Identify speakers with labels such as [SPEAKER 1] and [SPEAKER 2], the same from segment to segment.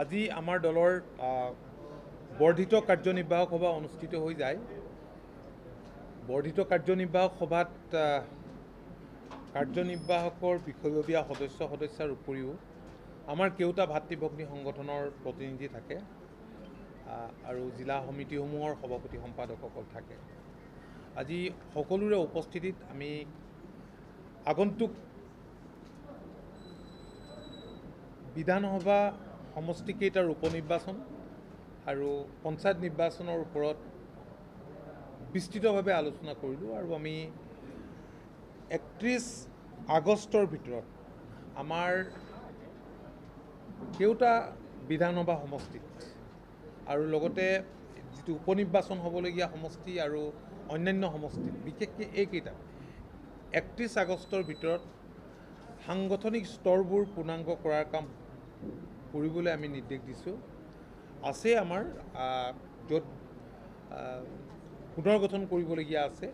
[SPEAKER 1] আজি আমাৰ দলৰ বৰ্ধিত কাৰ্যনিৰ্বাহক সভা অনুষ্ঠিত হৈ যায়। বৰ্ধিত কাৰ্যনিৰ্বাহক সভাত কাৰ্যনিৰ্বাহকৰ বিষয়ববীয়া সদস্যাৰ উপৰিও আমাৰ কেউটা ভাতৃভগ্নী সংগঠনৰ প্ৰতিনিধি থাকে আৰু জিলা সমিতিসমূহৰ সভাপতি সম্পাদকসকল থাকে। আজি সকলোৰে উপস্থিতিত আমি আগন্তুক বিধানসভা সমষ্টিকেইটাৰ উপনিৰ্বাচন আৰু পঞ্চায়ত নিৰ্বাচনৰ ওপৰত বিস্তৃতভাৱে আলোচনা কৰিলোঁ আৰু আমি 31 আগষ্টৰ ভিতৰত আমাৰ কেউটা বিধানসভা সমষ্টিত আৰু লগতে যিটো উপনিৰ্বাচন হ'বলগীয়া সমষ্টি আৰু অন্যান্য সমষ্টিত বিশেষকৈ এইকেইটা 31 আগষ্টৰ ভিতৰত সাংগঠনিক স্তৰবোৰ পূৰ্ণাংগ কৰাৰ কাম কৰিবলৈ আমি নিৰ্দেশ দিছোঁ। আছে আমাৰ য'ত পুনৰ্গঠন কৰিবলগীয়া আছে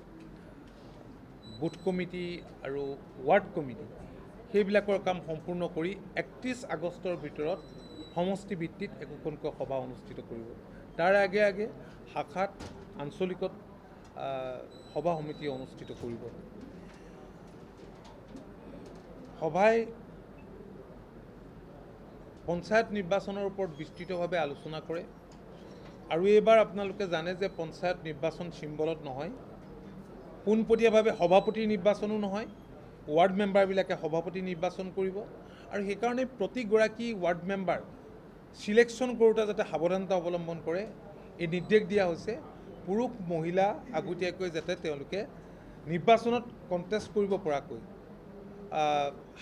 [SPEAKER 1] বুথ কমিটি আৰু ৱাৰ্ড কমিটি, সেইবিলাকৰ কাম সম্পূৰ্ণ কৰি 31 আগষ্টৰ ভিতৰত সমষ্টি ভিত্তিত একোখনকৈ সভা অনুষ্ঠিত কৰিব। তাৰ আগে আগে শাখাত আঞ্চলিকত সভা সমিতি অনুষ্ঠিত কৰিব। সভাই পঞ্চায়ত নিৰ্বাচনৰ ওপৰত বিস্তৃতভাৱে আলোচনা কৰে আৰু এইবাৰ আপোনালোকে জানে যে পঞ্চায়ত নিৰ্বাচন চিম্বলত নহয়, পোনপটীয়াভাৱে সভাপতিৰ নিৰ্বাচনো নহয়, ৱাৰ্ড মেম্বাৰবিলাকে সভাপতি নিৰ্বাচন কৰিব আৰু সেইকাৰণে প্ৰতিগৰাকী ৱাৰ্ড মেম্বাৰ চিলেকশ্যন কৰোঁতে যাতে সাৱধানতা অৱলম্বন কৰে এই নিৰ্দেশ দিয়া হৈছে। পুৰুষ মহিলা আগতীয়াকৈ যাতে তেওঁলোকে নিৰ্বাচনত কণ্টেষ্ট কৰিব পৰাকৈ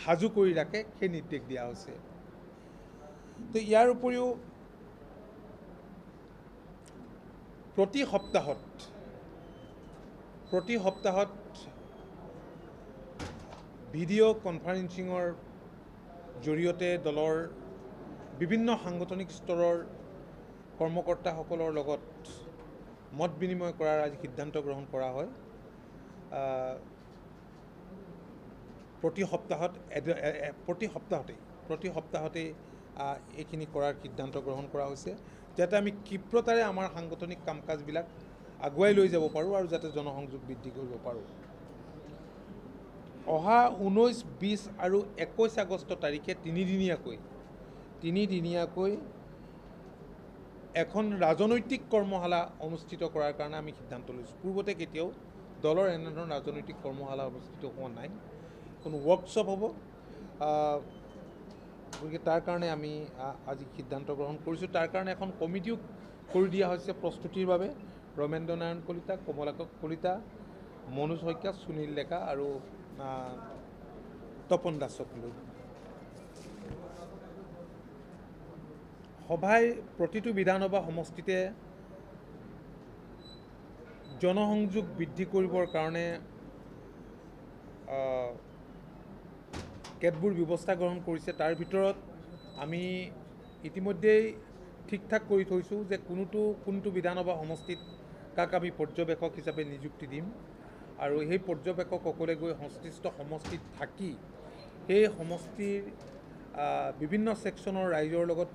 [SPEAKER 1] সাজু কৰি ৰাখে সেই নিৰ্দেশ দিয়া হৈছে। তো ইয়াৰ উপৰিও প্ৰতি সপ্তাহত ভিডিঅ' কনফাৰেন্সিঙৰ জৰিয়তে দলৰ বিভিন্ন সাংগঠনিক স্তৰৰ কৰ্মকৰ্তাসকলৰ লগত মত বিনিময় কৰাৰ আজি সিদ্ধান্ত গ্ৰহণ কৰা হয়। প্ৰতি সপ্তাহতেই এইখিনি কৰাৰ সিদ্ধান্ত গ্ৰহণ কৰা হৈছে, যাতে আমি ক্ষীপ্ৰতাৰে আমাৰ সাংগঠনিক কাম কাজবিলাক আগুৱাই লৈ যাব পাৰোঁ আৰু যাতে জনসংযোগ বৃদ্ধি কৰিব পাৰোঁ। অহা 19, 20 আৰু 21 আগষ্ট তাৰিখে তিনিদিনীয়াকৈ এখন ৰাজনৈতিক কৰ্মশালা অনুষ্ঠিত কৰাৰ কাৰণে আমি সিদ্ধান্ত লৈছোঁ। পূৰ্বতে কেতিয়াও দলৰ এনেধৰণৰ ৰাজনৈতিক কৰ্মশালা অনুষ্ঠিত হোৱা নাই, কোনো ৱৰ্কশ্বপ হ'ব। গতিকে তাৰ কাৰণে আমি আজি সিদ্ধান্ত গ্ৰহণ কৰিছোঁ। তাৰ কাৰণে এখন কমিটিও কৰি দিয়া হৈছে প্ৰস্তুতিৰ বাবে। ৰমেন্দ্ৰ নাৰায়ণ কলিতা, কমলাক্ষ কলিতা, মনোজ শইকীয়া, সুনীল ডেকা আৰু তপন দাসক লৈ সভাই প্ৰতিটো বিধানসভা সমষ্টিতে জনসংযোগ বৃদ্ধি কৰিবৰ কাৰণে কেতবোৰ ব্যৱস্থা গ্ৰহণ কৰিছে। তাৰ ভিতৰত আমি ইতিমধ্যেই ঠিক ঠাক কৰি থৈছোঁ যে কোনটো বিধানসভা সমষ্টিত কাক আমি পৰ্যবেক্ষক হিচাপে নিযুক্তি দিম আৰু সেই পৰ্যবেক্ষকসকলে গৈ সংশ্লিষ্ট সমষ্টিত থাকি সেই সমষ্টিৰ বিভিন্ন ছেকশ্যনৰ ৰাইজৰ লগত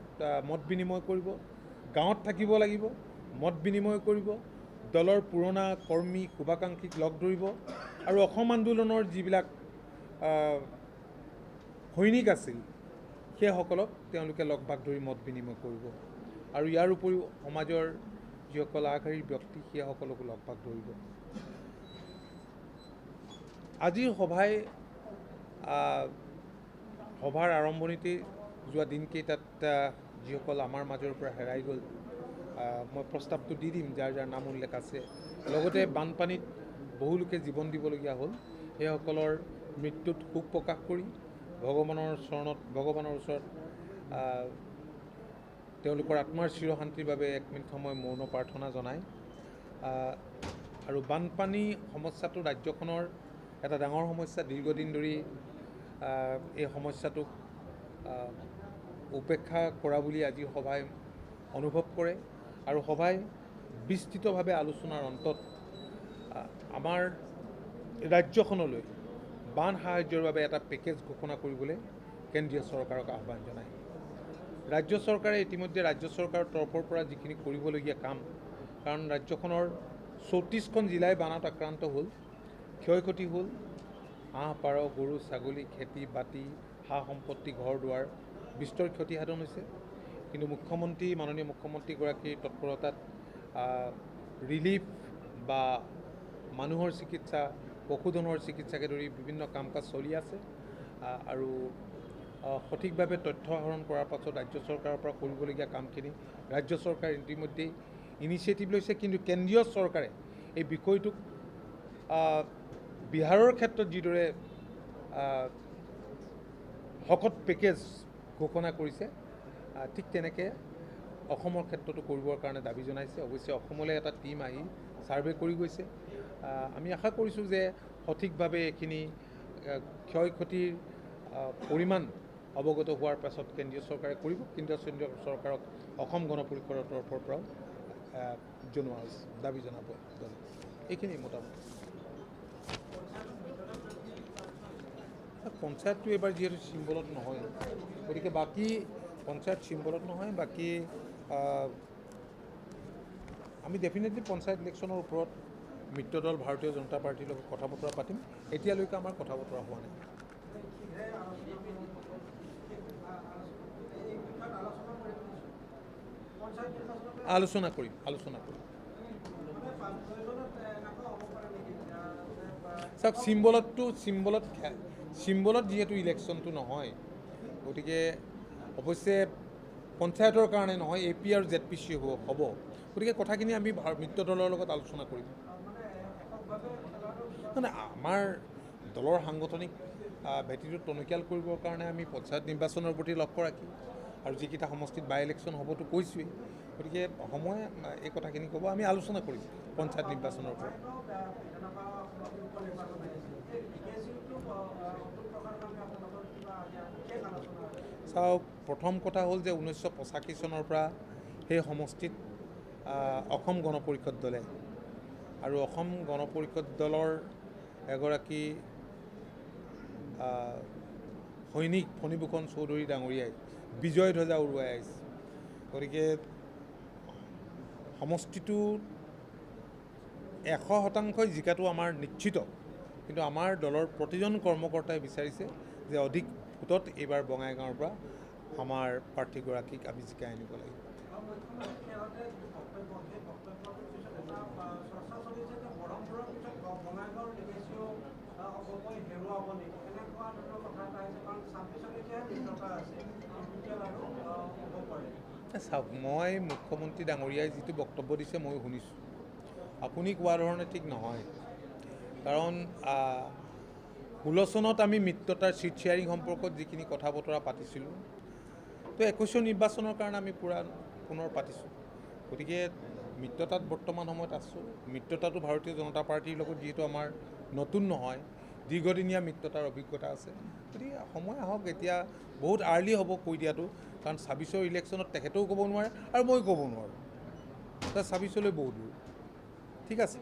[SPEAKER 1] মত বিনিময় কৰিব, গাঁৱত থাকিব লাগিব, মত বিনিময় কৰিব, দলৰ পুৰণা কৰ্মী শুভাকাংক্ষীক লগ ধৰিব আৰু অসম আন্দোলনৰ যিবিলাক সৈনিক আছিল সেইসকলক তেওঁলোকে লগ ভাগ ধৰি মত বিনিময় কৰিব আৰু ইয়াৰ উপৰিও সমাজৰ যিসকল আগশাৰীৰ ব্যক্তি সেইসকলকো লগ ভাগ ধৰিব। আজিৰ সভাৰ আৰম্ভণিতে যোৱা দিনকেইটাত যিসকল আমাৰ মাজৰ পৰা হেৰাই গ'ল, মই প্ৰস্তাৱটো দি দিম যাৰ নাম উল্লেখ আছে। লগতে বানপানীত বহুলোকে জীৱন দিবলগীয়া হ'ল, সেইসকলৰ মৃত্যুত শোক প্ৰকাশ কৰি ভগৱানৰ ওচৰত তেওঁলোকৰ আত্মাৰ চিৰশান্তিৰ বাবে 1 মিনিট সময় মৌন প্ৰাৰ্থনা জনায়। আৰু বানপানী সমস্যাটো ৰাজ্যখনৰ এটা ডাঙৰ সমস্যা। দীৰ্ঘদিন ধৰি এই সমস্যাটোক উপেক্ষা কৰা বুলি আজি সভাই অনুভৱ কৰে আৰু সভাই বিস্তৃতভাৱে আলোচনাৰ অন্তত আমাৰ ৰাজ্যখনলৈ বান সাহায্যৰ বাবে এটা পেকেজ ঘোষণা কৰিবলৈ কেন্দ্ৰীয় চৰকাৰক আহ্বান জনায়। ৰাজ্য চৰকাৰে ইতিমধ্যে ৰাজ্য চৰকাৰৰ তৰফৰ পৰা যিখিনি কৰিবলগীয়া কাম, কাৰণ ৰাজ্যখনৰ 34খন জিলাই বানত আক্ৰান্ত হ'ল, ক্ষয়-ক্ষতি হ'ল, হাঁহ পাৰ গৰু ছাগলী খেতি বাতি সা সম্পত্তি ঘৰ দুৱাৰ বিস্তৰ ক্ষতিসাধন হৈছে। কিন্তু মাননীয় মুখ্যমন্ত্ৰীগৰাকীৰ তৎপৰতাত ৰিলিফ বা মানুহৰ চিকিৎসা পশুধনৰ চিকিৎসাকে ধৰি বিভিন্ন কাম কাজ চলি আছে আৰু সঠিকভাৱে তথ্য আহৰণ কৰাৰ পাছত ৰাজ্য চৰকাৰৰ পৰা কৰিবলগীয়া কামখিনি ৰাজ্য চৰকাৰে ইতিমধ্যেই ইনিচিয়েটিভ লৈছে। কিন্তু কেন্দ্ৰীয় চৰকাৰে এই বিষয়টোক বিহাৰৰ ক্ষেত্ৰত যিদৰে শকত পেকেজ ঘোষণা কৰিছে ঠিক তেনেকৈ অসমৰ ক্ষেত্ৰতো কৰিবৰ কাৰণে দাবী জনাইছে। অৱশ্যে অসমলৈ এটা টীম আহি ছাৰ্ভে কৰি গৈছে। আমি আশা কৰিছোঁ যে সঠিকভাৱে এইখিনি ক্ষয় ক্ষতিৰ পৰিমাণ অৱগত হোৱাৰ পাছত কেন্দ্ৰীয় চৰকাৰে কৰিব। কেন্দ্ৰীয় চৰকাৰক অসম গণ পৰিষদৰ তৰফৰ পৰাও জনোৱা হৈছে, দাবী জনাব। এইখিনি মোটামুটি পঞ্চায়তটো এইবাৰ যিহেতু চিম্বলত নহয়, গতিকে বাকী পঞ্চায়ত চিম্বলত নহয়, বাকী আমি ডেফিনেটলি পঞ্চায়ত ইলেকশ্যনৰ ওপৰত মিত্ৰদল ভাৰতীয় জনতা পাৰ্টীৰ লগত কথা বতৰা পাতিম। এতিয়ালৈকে আমাৰ কথা বতৰা হোৱা নাই। আলোচনা কৰিম। চাওক, চিম্বলত যিহেতু ইলেকশ্যনটো নহয়, গতিকে অৱশ্যে পঞ্চায়তৰ কাৰণে নহয়, AP আৰু ZPC হ'ব। গতিকে কথাখিনি আমি মিত্ৰ দলৰ লগত আলোচনা কৰিম। মানে আমাৰ দলৰ সাংগঠনিক ভেটিটো টনকিয়াল কৰিবৰ কাৰণে আমি পঞ্চায়ত নিৰ্বাচনৰ প্ৰতি লক্ষ্য ৰাখি আৰু যিকেইটা সমষ্টিত বাই ইলেকশ্যন হ'বতো কৈছোৱেই, গতিকে সময়ে এই কথাখিনি ক'ব। আমি আলোচনা কৰিম পঞ্চায়ত নিৰ্বাচনৰ ওপৰত। চাওক, প্ৰথম কথা হ'ল যে 1985 চনৰ পৰা সেই সমষ্টিত অসম গণ পৰিষদ দলে আৰু অসম গণ পৰিষদ দলৰ এগৰাকী সৈনিক ফণীভূষণ চৌধুৰী ডাঙৰীয়াই বিজয় ধ্বজা উৰুৱাই আহিছে। গতিকে সমষ্টিটো 100% জিকাটো আমাৰ নিশ্চিত, কিন্তু আমাৰ দলৰ প্ৰতিজন কৰ্মকৰ্তাই বিচাৰিছে যে অধিক ভোটত এইবাৰ বঙাইগাঁৱৰ পৰা আমাৰ প্ৰাৰ্থীগৰাকীক আমি জিকাই আনিব লাগিব। চাওক, মই মুখ্যমন্ত্ৰী ডাঙৰীয়াই যিটো বক্তব্য দিছে মই শুনিছোঁ। আপুনি কোৱা ধৰণে ঠিক নহয়, কাৰণ 16 চনত আমি মিত্ৰতাৰ চিট শ্বেয়াৰিং সম্পৰ্কত যিখিনি কথা বতৰা পাতিছিলোঁ, তো 21 নিৰ্বাচনৰ কাৰণে আমি পুনৰ পাতিছোঁ। গতিকে মিত্ৰতাত বৰ্তমান সময়ত আছোঁ। মিত্ৰতাটো ভাৰতীয় জনতা পাৰ্টীৰ লগত যিহেতু আমাৰ নতুন নহয়, দীৰ্ঘদিনীয়া মিত্ৰতাৰ অভিজ্ঞতা আছে। গতিকে সময় আহক, এতিয়া বহুত আৰ্লি হ'ব কৈ দিয়াটো, কাৰণ 26ৰ ইলেকশ্যনত তেখেতেও ক'ব নোৱাৰে আৰু মই ক'ব নোৱাৰোঁ। 26লৈ বহুত দূৰ। ঠিক আছে।